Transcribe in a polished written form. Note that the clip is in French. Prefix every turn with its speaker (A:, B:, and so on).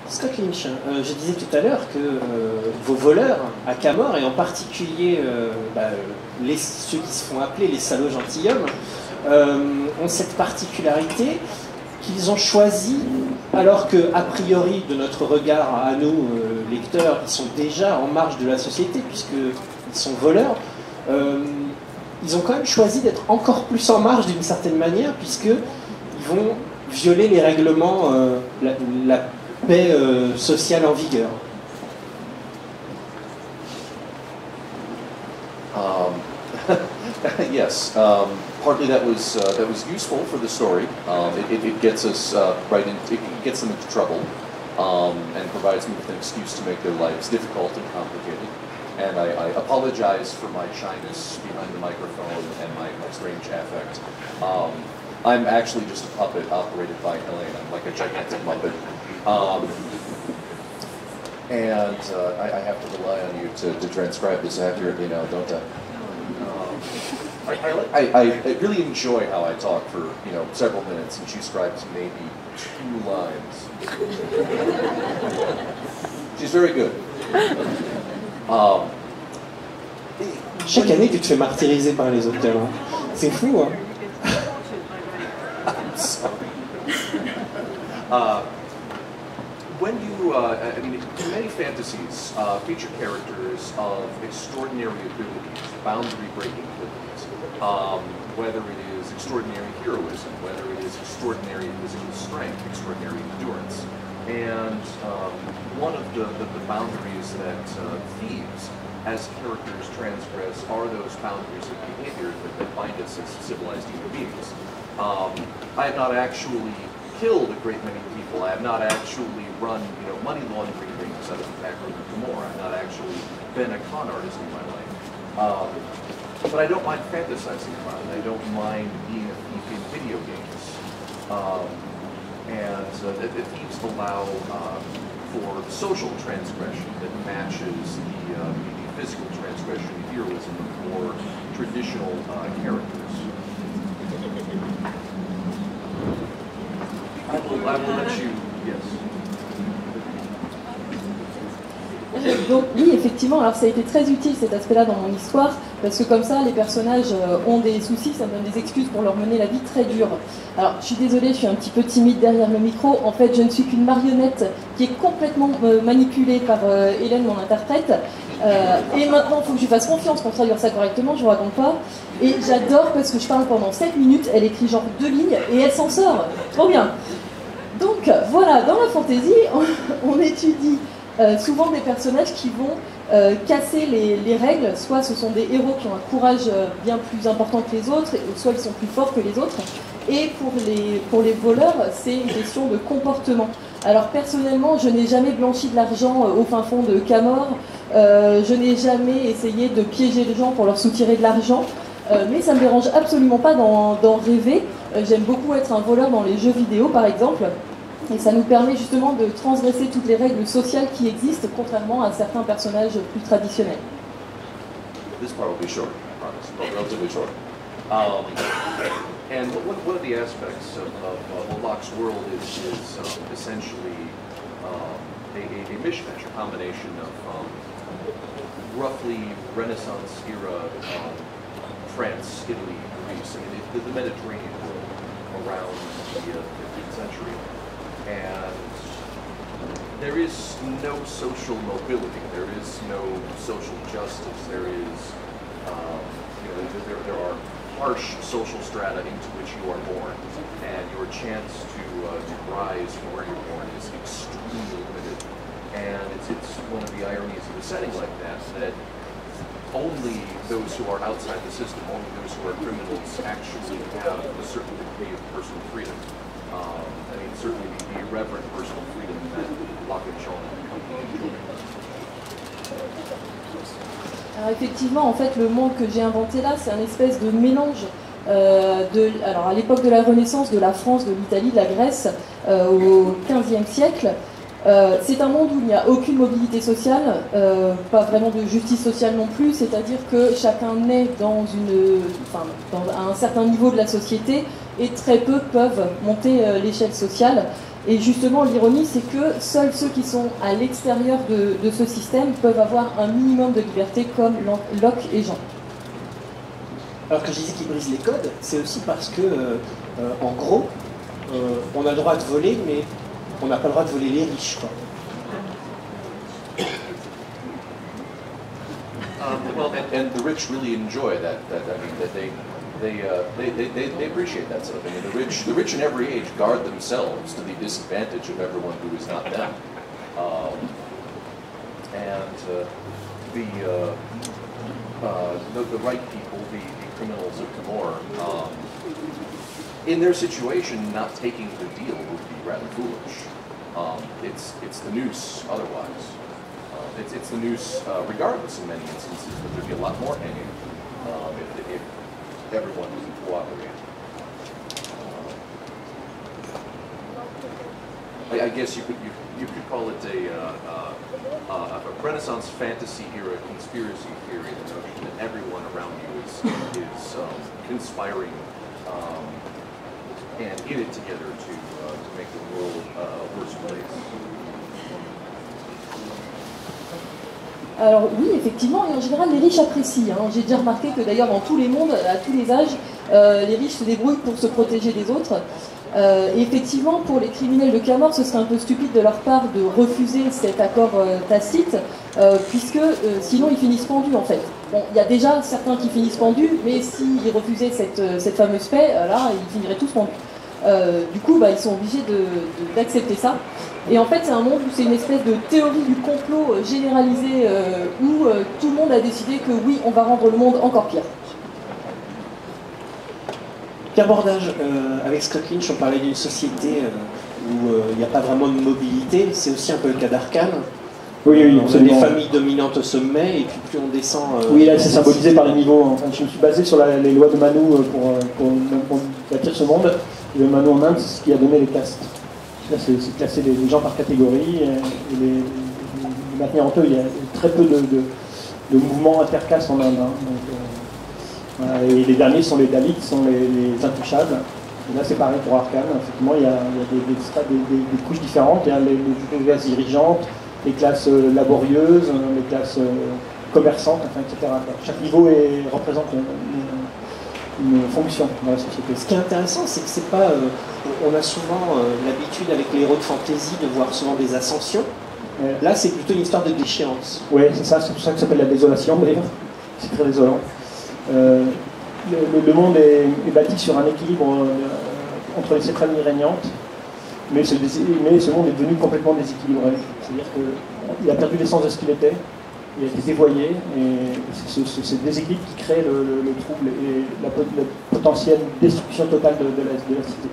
A: Scott Lynch, je disais tout à l'heure que vos voleurs à Camorre, et en particulier ceux qui se font appeler les salauds gentilshommes, ont cette particularité qu'ils ont choisi, alors que, a priori, de notre regard à nous, lecteurs, ils sont déjà en marge de la société, puisqu'ils sont voleurs, ils ont quand même choisi d'être encore plus en marge d'une certaine manière, puisqu'ils vont violer les règlements, la paix sociale en vigueur.
B: Yes, partly that was useful for the story. It gets us right in, it gets them into trouble, and provides them with an excuse to make their lives difficult and complicated. And I apologize for my shyness behind the microphone and my strange affect. I'm actually just a puppet operated by Helene. I'm like a gigantic Muppet. And I have to rely on you to transcribe this accurately now, don't I? I really enjoy how I talk for, several minutes, and she scribes maybe 2 lines. She's very good.
A: Chaque année, tu te fais martyriser par les auteurs. Hein. C'est fou, hein?
B: I'm sorry. When you, many fantasies feature characters of extraordinary abilities, boundary-breaking abilities, whether it is extraordinary heroism, whether it is extraordinary physical strength, extraordinary endurance. And one of the boundaries that thieves as characters transgress are those boundaries of behavior that bind us as civilized human beings. I have not actually killed a great many people. I have not actually run, money laundering rings out of the back room of Camorra. I've not actually been a con artist in my life. But I don't mind fantasizing about it. I don't mind being a thief in video games. The thieves allow for social transgression that matches the physical transgression and heroism of more traditional characters. I will let you, yes.
C: Donc oui, effectivement, alors ça a été très utile cet aspect-là dans mon histoire, parce que comme ça, les personnages ont des soucis, ça me donne des excuses pour leur mener la vie très dure. Alors, je suis désolée, je suis un petit peu timide derrière le micro. En fait, je ne suis qu'une marionnette qui est complètement manipulée par Hélène, mon interprète. Et maintenant, il faut que je lui fasse confiance pour traduire ça correctement, je vous raconte pas. Et j'adore parce que je parle pendant 7 minutes, elle écrit genre 2 lignes et elle s'en sort. Trop bien. Donc voilà, dans la fantasy, on étudie souvent des personnages qui vont casser les règles. Soit ce sont des héros qui ont un courage bien plus important que les autres, soit ils sont plus forts que les autres. Et pour les voleurs, c'est une question de comportement. Alors personnellement, je n'ai jamais blanchi de l'argent au fin fond de Camorre. Je n'ai jamais essayé de piéger les gens pour leur soutirer de l'argent. Mais ça ne me dérange absolument pas d'en rêver. J'aime beaucoup être un voleur dans les jeux vidéo, par exemple. Et ça nous permet justement de transgresser toutes les règles sociales qui existent, contrairement à certains personnages plus traditionnels.
B: This part will be short, I promise, but relatively short. And one of the aspects of Locke's world is essentially a mishmash, a combination of roughly Renaissance-era France, Italy, Greece, the Mediterranean world around the 15th century. And there is no social mobility, there is no social justice, there is, there are harsh social strata into which you are born, and your chance to rise from where you're born is extremely limited. And it's one of the ironies of a setting like that only those who are outside the system, only those who are criminals actually have a certain degree of personal freedom. Certainly the irreverent personal freedom that Locke and Shaw and company enjoy.
C: Alors effectivement, en fait, le monde que j'ai inventé là, c'est un espèce de mélange alors à l'époque de la Renaissance, de la France, de l'Italie, de la Grèce, au XVe siècle. C'est un monde où il n'y a aucune mobilité sociale, pas vraiment de justice sociale non plus, c'est-à-dire que chacun naît dans à un certain niveau de la société et très peu peuvent monter l'échelle sociale. Et justement, l'ironie, c'est que seuls ceux qui sont à l'extérieur de ce système peuvent avoir un minimum de liberté, comme Locke et Jean.
A: Alors que je disais qu'ils brisent les codes, c'est aussi parce que, en gros, on a le droit de voler, mais on n'a pas le droit de voler les riches, quoi.
B: Well, and the rich really enjoy that. I mean, that they appreciate that sort of thing. And the rich in every age guard themselves to the disadvantage of everyone who is not them. The right people, the criminals of Camorr, in their situation, not taking the deal would be rather foolish. It's the noose otherwise. It's the noose regardless in many instances, but there'd be a lot more hanging if everyone doesn't cooperate. I guess you could call it a Renaissance fantasy era conspiracy theory, the notion that everyone around you is conspiring and in it together to make the world a worse place.
C: Alors oui, effectivement, et en général, les riches apprécient. J'ai déjà remarqué que d'ailleurs, dans tous les mondes, à tous les âges, les riches se débrouillent pour se protéger des autres. Et effectivement, pour les criminels de Camorr, ce serait un peu stupide de leur part de refuser cet accord tacite, puisque sinon ils finissent pendus en fait. Bon, il y a déjà certains qui finissent pendus, mais s'ils refusaient cette fameuse paix, là, ils finiraient tous pendus. Du coup, ils sont obligés d'accepter ça. Et en fait, c'est un monde où c'est une espèce de théorie du complot généralisée, où tout le monde a décidé que oui, on va rendre le monde encore pire.
A: Qu'abordage, avec Scott Lynch, on parlait d'une société où il n'y a pas vraiment de mobilité, c'est aussi un peu le cas d'Arcane.
D: Oui,
A: on a des familles dominantes au sommet, et puis plus on descend...
D: oui, là c'est symbolisé par les niveaux. Enfin, je me suis basé sur les lois de Manu pour bâtir ce monde. Le Manu en Inde, c'est ce qui a donné les castes. Là, c'est classer les gens par catégorie, et les maintenir entre eux. Il y a très peu de mouvements intercastes en Inde. Voilà, et les derniers sont les Dalits, sont les intouchables. Et là c'est pareil pour Arcane, effectivement il y a des couches différentes, il y a les classes dirigeantes, les classes laborieuses, les classes commerçantes, etc. Chaque niveau représente une fonction dans la société.
A: Ce qui est intéressant, c'est que c'est pas... on a souvent l'habitude avec les héros de fantasy de voir souvent des ascensions. Là c'est plutôt une histoire de déchéance.
D: Oui, c'est ça, c'est pour ça que ça s'appelle la désolation d'ailleurs. C'est très désolant. Le monde est bâti sur un équilibre entre les 7 familles régnantes, mais ce monde est devenu complètement déséquilibré. C'est-à-dire qu'il a perdu l'essence de ce qu'il était, il a été dévoyé, et c'est ce déséquilibre qui crée le trouble et la potentielle destruction totale de la cité.